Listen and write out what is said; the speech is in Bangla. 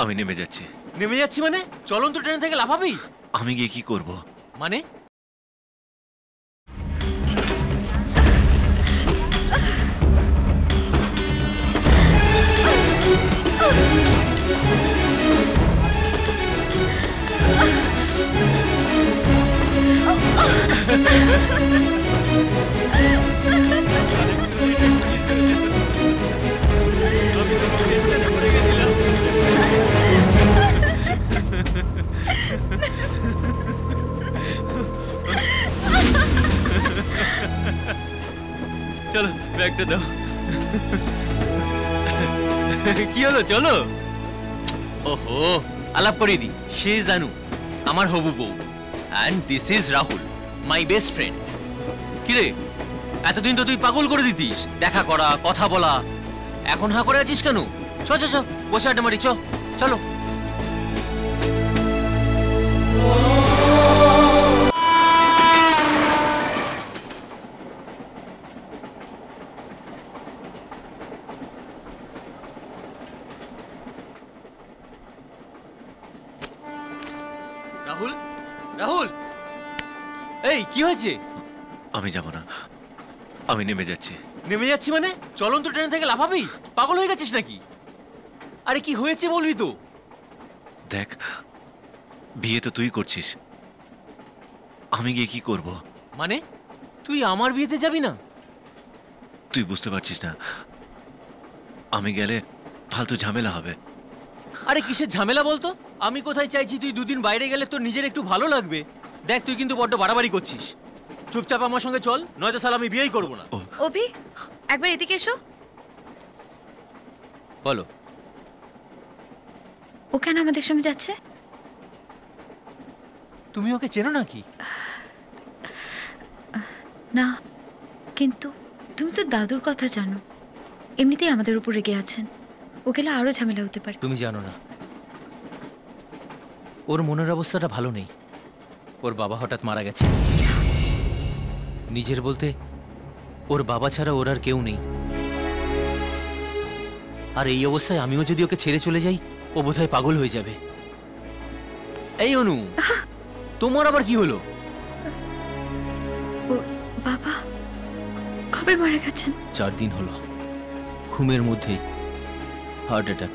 আমি নেমে যাচ্ছি। নেমে যাচ্ছি মানে? চলন্ত ট্রেন থেকে লাফাবি? আমি গিয়ে কি করব? মানে চলো ব্যাগটা দাও। কি হলো? চলো। ওহো, আলাপ করিয়ে দি। সে জানু আমার হবু বউ, and this is Rahul, my best friend. কিরে, এতদিন তো তুই পাগল করে দিতিস দেখা করা, কথা বলা। এখন হা করে আছিস কেন? চ চ চ, বসে আড্ডা মারি। চলো। রাহুল, রাহুল, এই কি হয়েছে? আমি যাব না, আমি নেমে যাচ্ছি। নেমে যাচ্ছি মানে? চলন্ত ট্রেন থেকে লাফাবি? পাগল হয়ে গেছিস নাকি? আরে কি হয়েছে বলবি তো? দেখ, বিয়ে তো তুই করছিস, আমি গিয়ে কি করব? মানে তুই আমার বিয়েতে যাবি না? তুই বুঝতে পারছিস না, আমি গেলে ফালতু ঝামেলা হবে। আরে কিসের ঝামেলা বলতো? আমি কোথায় চাইছি তুই দুদিন বাইরে গেলে তোর নিজের একটু ভালো লাগবে। দেখ, তুই কিন্তু বড্ড বাড়াবাড়ি করছিস। চুপচাপ আমার সঙ্গে চল, নয়তো সাল আমি বিয়েই করবো না। অভি, একবার এদিকে এসো। বলো। ও কেন আমাদের সঙ্গে যাচ্ছে? তুমি ওকে চেনো নাকি? না, কিন্তু তুমি তো দাদুর কথা জানো। এমনিতেই আমাদের উপর রেগে আছেন, ও গেলে আরো ঝামেলা হতে পারে। তুমি জানো না, ওর মনের অবস্থাটা ভালো নেই। ওর বাবা হঠাৎ মারা গেছে। নিজের বলতে ওর বাবা ছাড়া ওর আর কেউ নেই। আর এই অবস্থায় আমিও যদি ওকে ছেড়ে চলে যাই, ও বোধহয় পাগল হয়ে যাবে। এই অনু, তোমার আবার কি হলো? ওর বাবা কবে মারা গেছেন? 4 দিন হলো, ঘুমের মধ্যেই হার্ট অ্যাটাক।